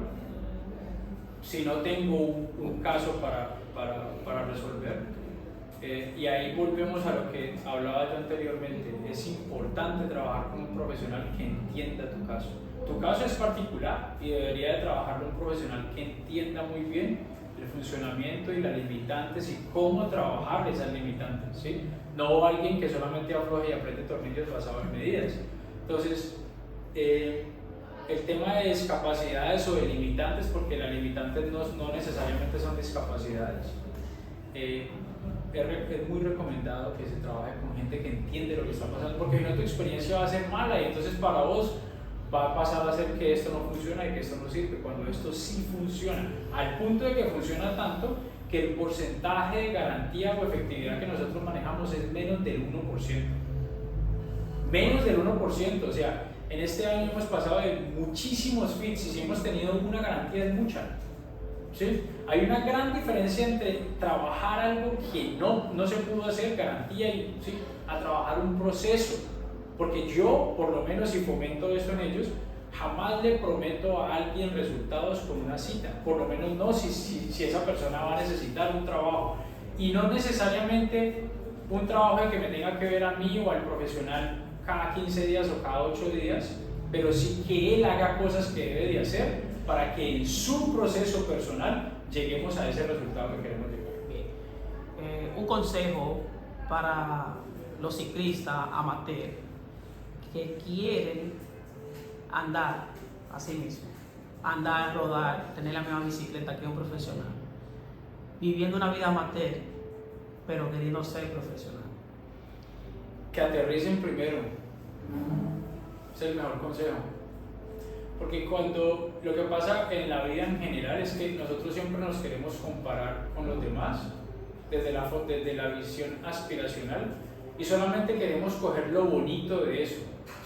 si no tengo un caso para resolver. Y ahí volvemos a lo que hablaba yo anteriormente. Es importante trabajar con un profesional que entienda tu caso. Tu caso es particular y debería de trabajarlo un profesional que entienda muy bien el funcionamiento y las limitantes y cómo trabajar esas limitantes, ¿sí? No alguien que solamente afloje y apriete tornillos basado en medidas. Entonces, el tema de discapacidades o de limitantes, porque las limitantes no necesariamente son discapacidades, es muy recomendado que se trabaje con gente que entiende lo que está pasando, porque si no tu experiencia va a ser mala y entonces para vos va a pasar a ser que esto no funciona y que esto no sirve, cuando esto sí funciona, al punto de que funciona tanto que el porcentaje de garantía o efectividad que nosotros manejamos es menos del 1%. Menos del 1%, o sea, en este año hemos pasado de muchísimos fits y si hemos tenido una garantía es mucha. ¿Sí? Hay una gran diferencia entre trabajar algo que no se pudo hacer, garantía, y ¿sí? a trabajar un proceso. Porque yo, por lo menos, si fomento eso en ellos, jamás le prometo a alguien resultados con una cita. Por lo menos no si esa persona va a necesitar un trabajo. Y no necesariamente un trabajo de que me tenga que ver a mí o al profesional cada 15 días o cada 8 días, pero sí que él haga cosas que debe de hacer para que en su proceso personal lleguemos a ese resultado que queremos llegar. Bien. Un consejo para los ciclistas amateur que quieren andar así mismo, andar, rodar, tener la misma bicicleta que un profesional, viviendo una vida amateur, pero queriendo ser profesional. Que aterricen primero, es el mejor consejo. Porque lo que pasa en la vida en general es que nosotros siempre nos queremos comparar con los demás desde la visión aspiracional y solamente queremos coger lo bonito de eso,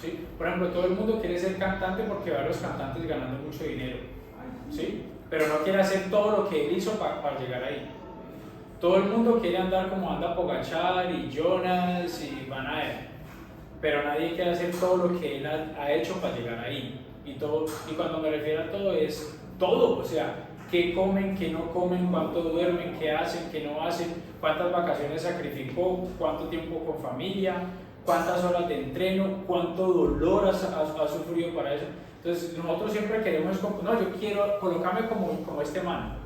¿sí? Por ejemplo, todo el mundo quiere ser cantante porque ve a los cantantes ganando mucho dinero, ¿sí? Pero no quiere hacer todo lo que él hizo para llegar ahí. Todo el mundo quiere andar como anda Pogacar y Jonas y Van Aert, pero nadie quiere hacer todo lo que él ha hecho para llegar ahí. Y cuando me refiero a todo es todo, o sea, qué comen, qué no comen, cuánto duermen, qué hacen, qué no hacen, cuántas vacaciones sacrificó, cuánto tiempo con familia, cuántas horas de entreno, cuánto dolor ha sufrido para eso. Entonces nosotros siempre queremos, no, yo quiero colocarme como este man,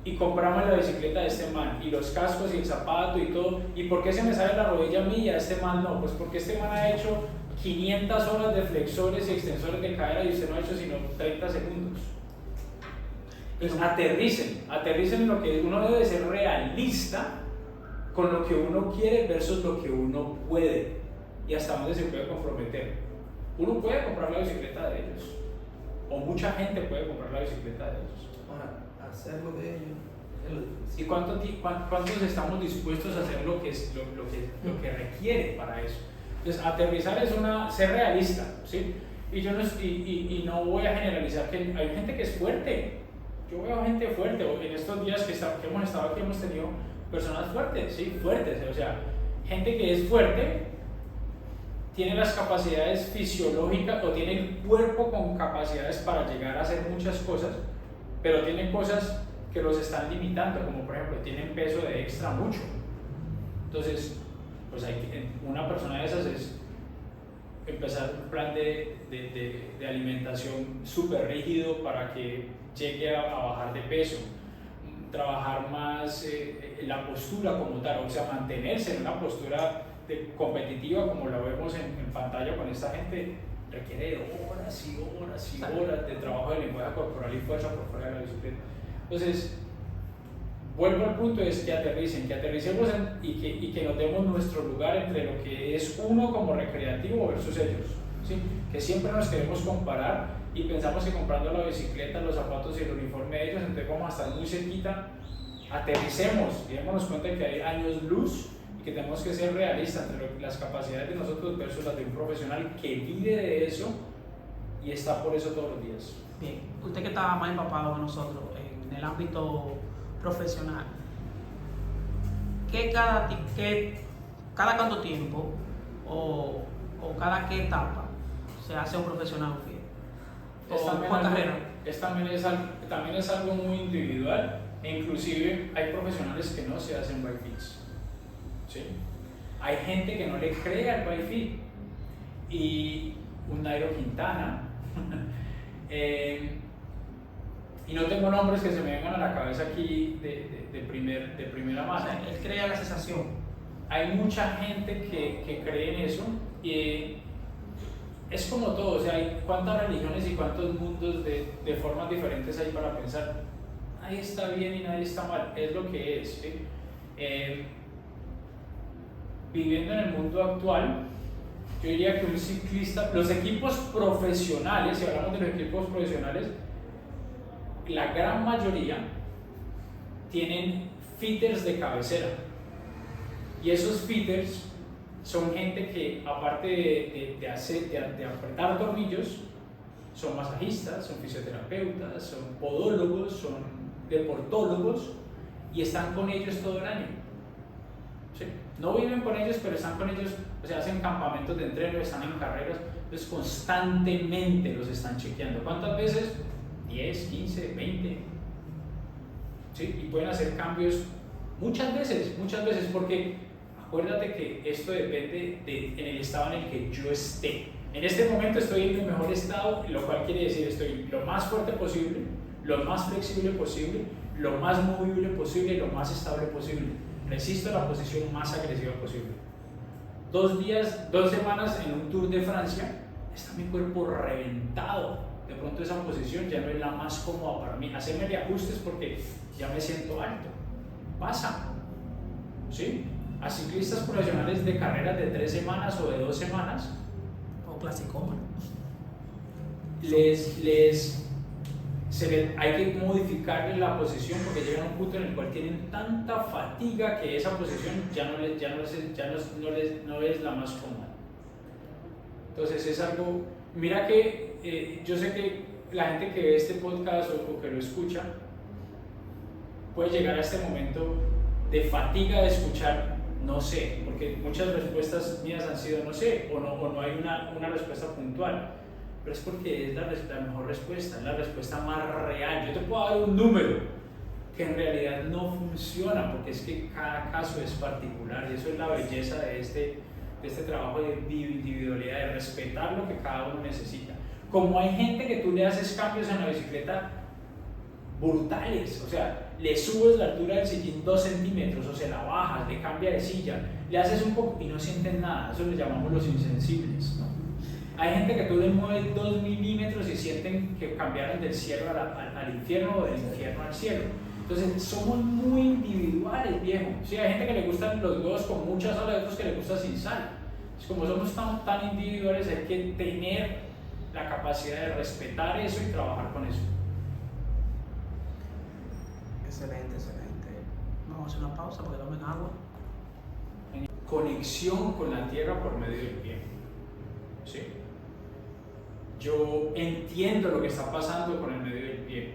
y compramos la bicicleta de este man, y los cascos y el zapato y todo. ¿Y por qué se me sale la rodilla a mí y a este man no? Pues porque este man ha hecho 500 horas de flexores y extensores de cadera y usted no ha hecho sino 30 segundos. Entonces aterricen en lo que uno debe ser realista con lo que uno quiere versus lo que uno puede y hasta dónde se puede comprometer. Uno puede comprar la bicicleta de ellos, o mucha gente puede comprar la bicicleta de ellos. Ahora, hacerlo de ellos es lo difícil. ¿Y cuántos estamos dispuestos a hacer lo que requiere para eso? Entonces, aterrizar es ser realista, ¿sí? Y yo no voy a generalizar que hay gente que es fuerte. Yo veo gente fuerte, en estos días que hemos estado aquí hemos tenido personas fuertes, ¿sí? Fuertes, o sea, gente que es fuerte, tiene las capacidades fisiológicas o tiene el cuerpo con capacidades para llegar a hacer muchas cosas, pero tienen cosas que los están limitando, como por ejemplo tienen peso de extra mucho. Entonces, pues una persona de esas es empezar un plan de alimentación súper rígido para que llegue a bajar de peso, trabajar más la postura como tal, o sea, mantenerse en una postura competitiva como la vemos en pantalla con esta gente, requiere horas y horas y horas de trabajo de lenguaje corporal y fuerza por fuera de la bicicleta. Entonces, vuelvo al punto, es que aterricemos y que nos demos nuestro lugar entre lo que es uno como recreativo versus ellos, ¿sí? Que siempre nos queremos comparar y pensamos que comprando la bicicleta, los zapatos y el uniforme de ellos, entonces vamos a estar muy cerquita. Aterricemos y démonos cuenta de que hay años luz y que tenemos que ser realistas entre las capacidades de nosotros versus las de un profesional que vive de eso y está por eso todos los días. Bien, usted que está más empapado que nosotros en el ámbito profesional, cada cuánto tiempo o cada qué etapa se hace un profesional fiel? También es algo muy individual e inclusive hay profesionales que no se hacen bike fits, ¿sí? Hay gente que no le cree al bike fit y un Nairo Quintana y no tengo nombres que se me vengan a la cabeza aquí de primera mano. O sea, él crea la sensación. Hay mucha gente que cree en eso y es como todo, o sea, hay cuántas religiones y cuántos mundos de formas diferentes hay para pensar. Nadie está bien y nadie está mal, es lo que es, ¿sí? Viviendo en el mundo actual, yo diría que un ciclista, los equipos profesionales, si hablamos de los equipos profesionales, la gran mayoría tienen fitters de cabecera y esos fitters son gente que aparte de apretar tornillos son masajistas, son fisioterapeutas, son podólogos, son deportólogos y están con ellos todo el año, ¿sí? No viven con ellos, pero están con ellos, o sea, hacen campamentos de entreno, están en carreras, entonces constantemente los están chequeando. ¿Cuántas veces? 10, 15, 20, ¿sí? Y pueden hacer cambios muchas veces, porque acuérdate que esto depende en el estado en el que yo esté. En este momento estoy en mi mejor estado, lo cual quiere decir estoy lo más fuerte posible, lo más flexible posible, lo más movible posible y lo más estable posible. Resisto la posición más agresiva posible. 2 semanas en un Tour de Francia, está mi cuerpo reventado. De pronto esa posición ya no es la más cómoda para mí. Hacerme ajustes porque ya me siento alto. Pasa, ¿sí? A ciclistas profesionales de carreras de 3 semanas o de 2 semanas O clasicómano. Hay que modificarle la posición porque llegan a un punto en el cual tienen tanta fatiga que esa posición ya no es la más cómoda. Entonces es algo, mira que yo sé que la gente que ve este podcast o que lo escucha puede llegar a este momento de fatiga de escuchar no sé, porque muchas respuestas mías han sido no sé o no hay una respuesta puntual. Pero es porque es la mejor respuesta, es la respuesta más real. Yo te puedo dar un número que en realidad no funciona, porque es que cada caso es particular y eso es la belleza de este trabajo de individualidad, de respetar lo que cada uno necesita. Como hay gente que tú le haces cambios en la bicicleta brutales, o sea, le subes la altura del sillín 2 centímetros o se la bajas, le cambia de silla, le haces un poco y no sienten nada, eso le llamamos los insensibles, ¿no? Hay gente que tú le mueves 2 milímetros y sienten que cambiaron del cielo al infierno o del infierno al cielo. Entonces somos muy individuales, viejo. Sí, hay gente que le gustan los huevos con mucha sal, hay otros que le gusta sin sal. Es como somos tan individuales, hay que tener la capacidad de respetar eso y trabajar con eso. Excelente, excelente. Vamos a hacer una pausa porque tomen agua. Conexión con la tierra por medio del pie. ¿Sí? Yo entiendo lo que está pasando con el medio del pie.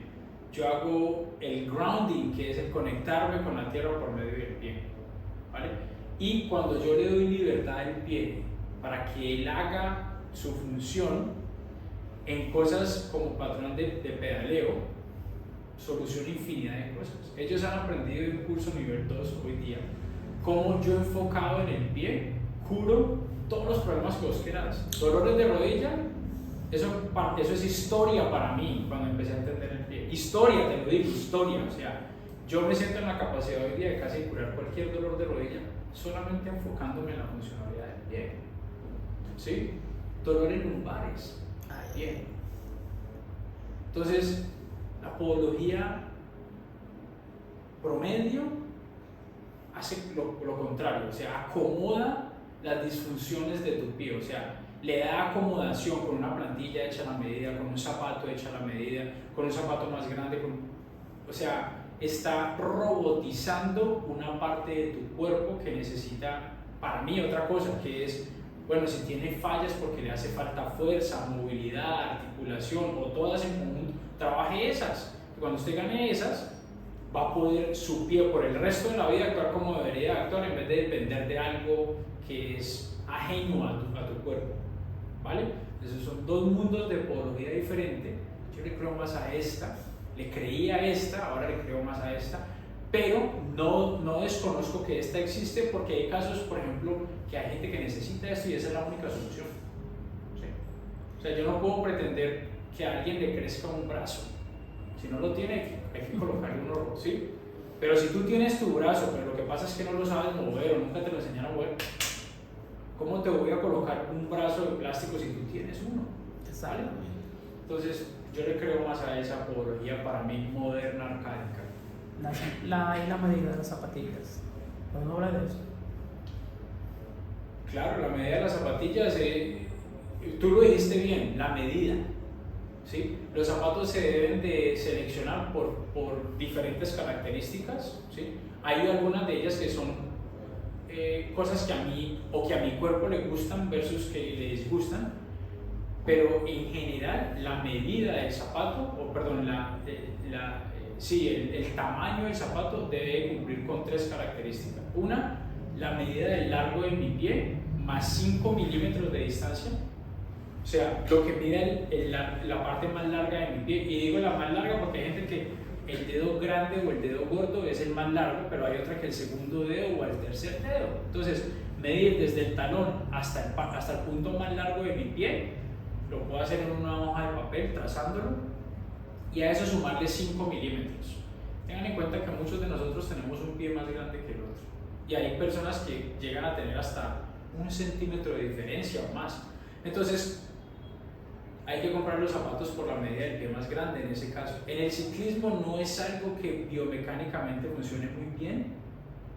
Yo hago el grounding, que es el conectarme con la tierra por medio del pie. ¿Vale? Y cuando yo le doy libertad al pie para que él haga su función en cosas como patrón de pedaleo, soluciona infinidad de cosas. Ellos han aprendido en un curso nivel 2 hoy día cómo yo enfocado en el pie curo todos los problemas que vos quieras. Dolores de rodilla, eso es historia para mí cuando empecé a entender el pie. Historia, te lo digo, historia. O sea, yo me siento en la capacidad hoy día de casi curar cualquier dolor de rodilla solamente enfocándome en la funcionalidad del pie. ¿Sí? Dolores lumbares. Bien. Entonces, la podología promedio hace lo contrario, o sea, acomoda las disfunciones de tu pie, o sea, le da acomodación con una plantilla hecha a la medida, con un zapato hecho a la medida, con un zapato más grande, o sea, está robotizando una parte de tu cuerpo que necesita, para mí, otra cosa, que es, bueno, si tiene fallas porque le hace falta fuerza, movilidad, articulación o todas en conjunto, trabaje esas. Cuando usted gane esas, va a poder su pie por el resto de la vida actuar como debería actuar en vez de depender de algo que es ajeno a tu cuerpo. ¿Vale? Entonces son dos mundos de podología diferentes. Yo le creo más a esta, le creía a esta, ahora le creo más a esta, pero no desconozco que esta existe porque hay casos, por ejemplo, que hay gente que necesita esto y esa es la única solución. ¿Sí? O sea, yo no puedo pretender que a alguien le crezca un brazo. Si no lo tiene, hay que colocarle uno, ¿sí? Pero si tú tienes tu brazo, pero lo que pasa es que no lo sabes mover o nunca te lo enseñaron a mover, ¿cómo te voy a colocar un brazo de plástico si tú tienes uno? ¿Vale? Entonces, yo le creo más a esa podología para mí moderna, arcaica. La medida de las zapatillas. ¿Podemos hablar de eso? Claro, la medida de las zapatillas, tú lo dijiste bien, la medida. ¿Sí? Los zapatos se deben de seleccionar por diferentes características. ¿Sí? Hay algunas de ellas que son cosas que a mí o que a mi cuerpo le gustan versus que le disgustan, pero en general la medida del zapato, o perdón, el tamaño del zapato debe cumplir con tres características. Una, la medida del largo de mi pie más 5 milímetros de distancia. O sea, lo que mide la parte más larga de mi pie. Y digo la más larga porque hay gente que el dedo grande o el dedo gordo es el más largo, pero hay otra que el segundo dedo o el tercer dedo. Entonces, medir desde el talón hasta el punto más largo de mi pie, lo puedo hacer en una hoja de papel trazándolo y a eso sumarle 5 milímetros. Tengan en cuenta que muchos de nosotros tenemos un pie más grande que el otro. Y hay personas que llegan a tener hasta 1 centímetro de diferencia o más. Entonces, hay que comprar los zapatos por la medida del pie más grande en ese caso. En el ciclismo no es algo que biomecánicamente funcione muy bien.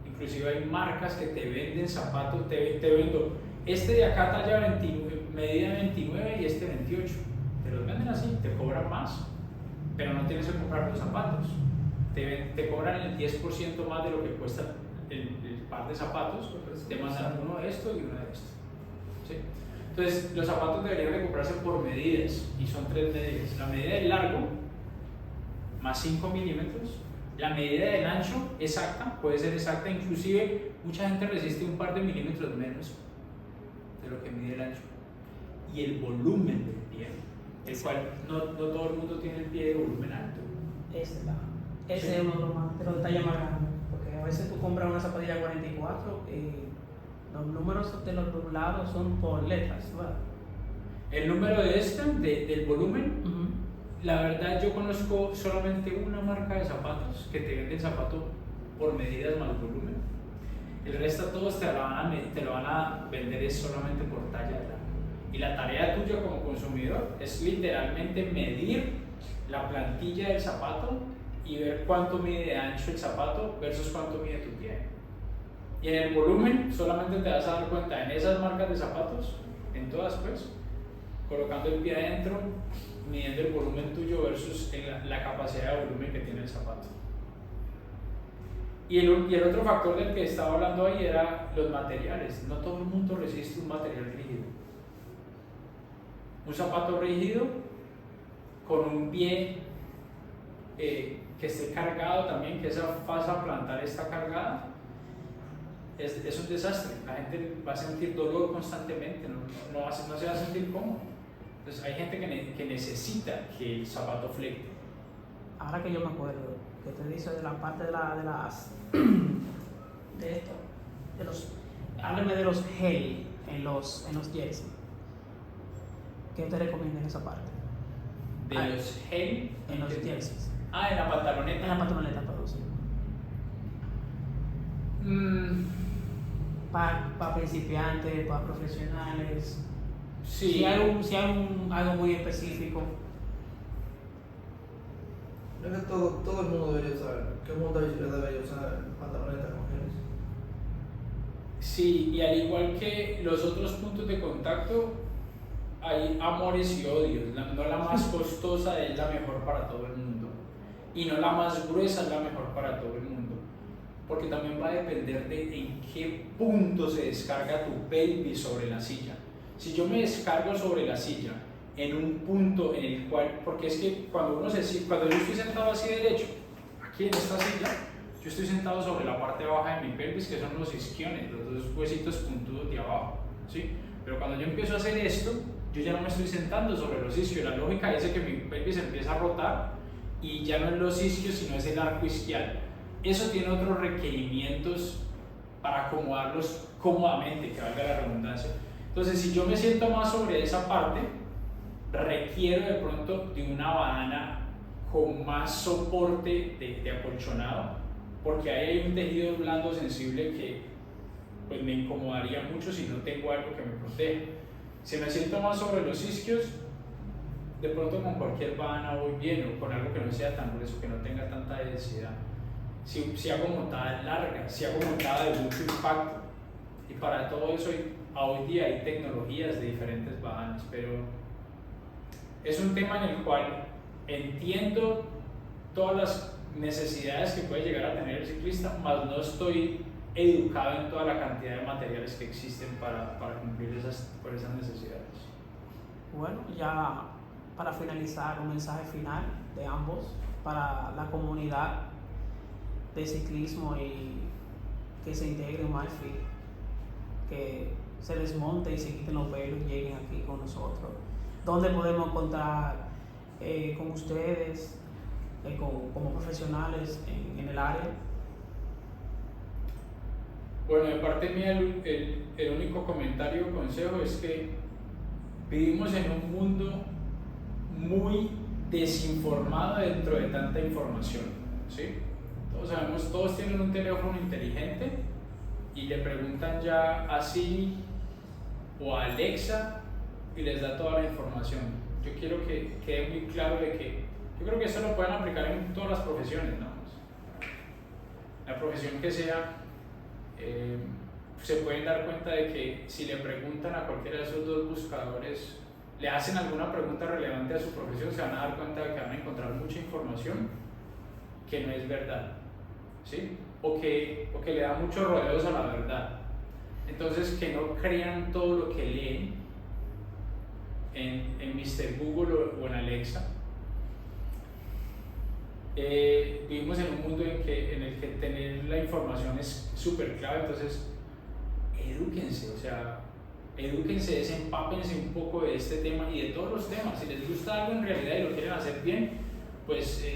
Inclusive hay marcas que te venden zapatos, te vendo este de acá talla 29, medida 29 y este 28. Te los venden así, te cobran más, pero no tienes que comprar los zapatos. Te cobran el 10% más de lo que cuesta el par de zapatos, te mandan uno de esto y uno de esto. ¿Sí? Entonces, los zapatos deberían de comprarse por medidas, y son 3 medidas. La medida del largo, más 5 milímetros. La medida del ancho, exacta, puede ser exacta, inclusive mucha gente resiste un par de milímetros menos de lo que mide el ancho. Y el volumen del pie, el cual no todo el mundo tiene el pie de volumen alto. Ese es uno de los detalles más grandes, porque a veces tú compras una zapatilla 44 y los números de los lados son por letras, ¿verdad? El número del volumen, la verdad yo conozco solamente una marca de zapatos que te venden zapatos por medidas más volumen. El resto todos te lo van a vender es solamente por talla de largo. Y la tarea tuya como consumidor es literalmente medir la plantilla del zapato y ver cuánto mide de ancho el zapato versus cuánto mide tu pie. Y en el volumen solamente te vas a dar cuenta en esas marcas de zapatos, en todas pues, colocando el pie adentro, midiendo el volumen tuyo versus la capacidad de volumen que tiene el zapato. Y el otro factor del que estaba hablando ahí era los materiales. No todo el mundo resiste un material rígido. Un zapato rígido con un pie que esté cargado también, que esa fasa plantar está cargada, es un desastre. La gente va a sentir dolor constantemente, no se va a sentir cómodo. Entonces hay gente que necesita que el zapato fleque. Ahora que yo me acuerdo, que te dice de la parte de las de esto, hábleme de los gel en los jerseys. ¿Qué te recomienda en esa parte? De los gel en los jerseys. En la pantaloneta. En la pantaloneta, perdón, sí. Para principiantes, para profesionales. Sí. Si hay algo muy específico. Creo que todo el mundo debería usar. ¿Qué mundo debería usar pantalonetas con geles? Sí, y al igual que los otros puntos de contacto, hay amores y odios. No la más costosa es la mejor para todo el mundo. Y no la más gruesa es la mejor para todo el mundo. Porque también va a depender de en qué punto se descarga tu pelvis sobre la silla. Si yo me descargo sobre la silla en un punto en el cual, porque es que cuando yo estoy sentado así derecho, aquí en esta silla, yo estoy sentado sobre la parte baja de mi pelvis, que son los isquiones, los dos huesitos puntudos de abajo, ¿sí? Pero cuando yo empiezo a hacer esto, yo ya no me estoy sentando sobre los isquios. La lógica dice que mi pelvis empieza a rotar y ya no es los isquios, sino es el arco isquial. Eso tiene otros requerimientos para acomodarlos cómodamente, que valga la redundancia. Entonces, si yo me siento más sobre esa parte, requiero de pronto de una badana con más soporte de acolchonado, porque ahí hay un tejido blando sensible que pues, me incomodaría mucho si no tengo algo que me protege. Si me siento más sobre los isquios, de pronto con cualquier badana voy bien, o con algo que no sea tan grueso, que no tenga tanta densidad. Si hago montadas largas, si hago montadas de mucho impacto, y para todo eso hoy día hay tecnologías de diferentes badanas, pero es un tema en el cual entiendo todas las necesidades que puede llegar a tener el ciclista, mas no estoy educado en toda la cantidad de materiales que existen para cumplir esas necesidades. Bueno, ya para finalizar, un mensaje final de ambos para la comunidad de ciclismo y que se integre en MyFit, que se desmonte y se quiten los pelos y lleguen aquí con nosotros. ¿Dónde podemos contar con ustedes como profesionales en el área? Bueno, de parte mía el único comentario o consejo es que vivimos en un mundo muy desinformado dentro de tanta información, ¿sí? Todos tienen un teléfono inteligente y le preguntan ya a Siri o a Alexa y les da toda la información. Yo quiero que quede muy claro de que yo creo que eso lo pueden aplicar en todas las profesiones, ¿no? La profesión que sea, se pueden dar cuenta de que si le preguntan a cualquiera de esos dos buscadores, le hacen alguna pregunta relevante a su profesión, se van a dar cuenta de que van a encontrar mucha información que no es verdad, ¿sí? O que le da muchos rodeos a la verdad. Entonces, que no crean todo lo que leen en Mr. Google o en Alexa. Vivimos en un mundo en el que tener la información es súper clave, entonces edúquense, desempápense un poco de este tema y de todos los temas. Si les gusta algo en realidad y lo quieren hacer bien, pues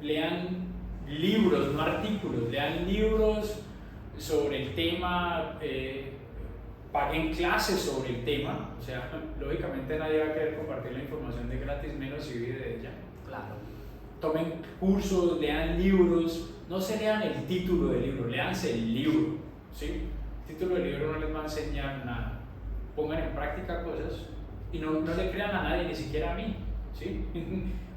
lean libros, no artículos, lean libros sobre el tema, paguen clases sobre el tema. O sea, lógicamente nadie va a querer compartir la información de gratis, menos si vive de ella. Claro. Tomen cursos, lean libros, no se lean el título del libro, leanse el libro, ¿sí? El título del libro no les va a enseñar nada. Pongan en práctica cosas y no le crean a nadie, ni siquiera a mí, ¿sí?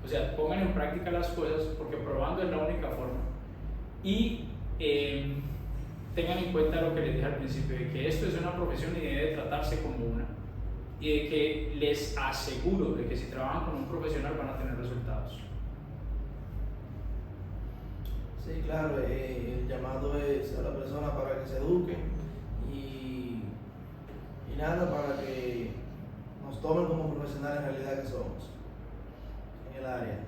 O sea, pongan en práctica las cosas porque probando es la única forma. Y tengan en cuenta lo que les dije al principio, de que esto es una profesión y debe tratarse como una. Y de que les aseguro de que si trabajan con un profesional van a tener resultados. Sí, claro, el llamado es a la persona para que se eduque y nada, para que nos tomen como profesionales en realidad que somos en el área.